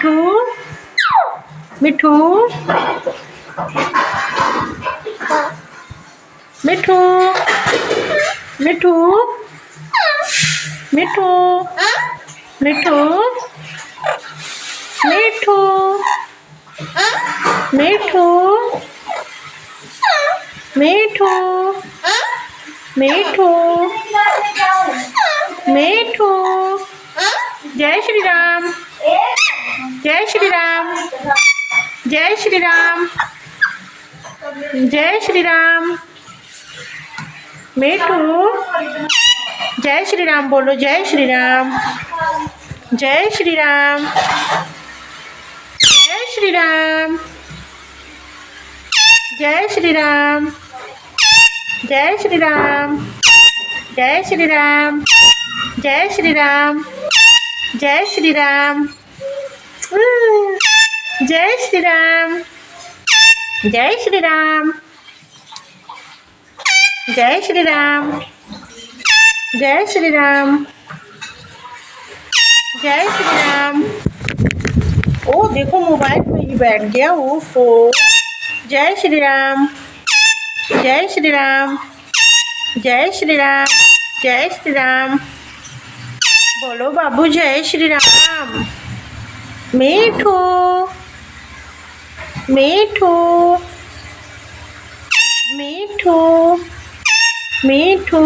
मिठू मिठू मिठू मिठू मिठू मिठू मिठू मिठू मिठू मिठू मिठू जय श्री राम जय श्री राम जय श्री राम जय श्री राम मिठू जय श्री राम बोलो जय श्री राम जय श्री राम जय श्री राम जय श्री राम जय श्री राम जय श्री राम जय श्री राम जय श्री राम जय श्री राम जय श्री राम जय श्री राम जय श्री राम जय श्री राम। ओ देखो मोबाइल पे ही बैठ गया वो जय श्री राम जय श्री राम जय श्री राम जय श्री राम बोलो बाबू जय श्री राम। मीठू मीठू मीठू मीठू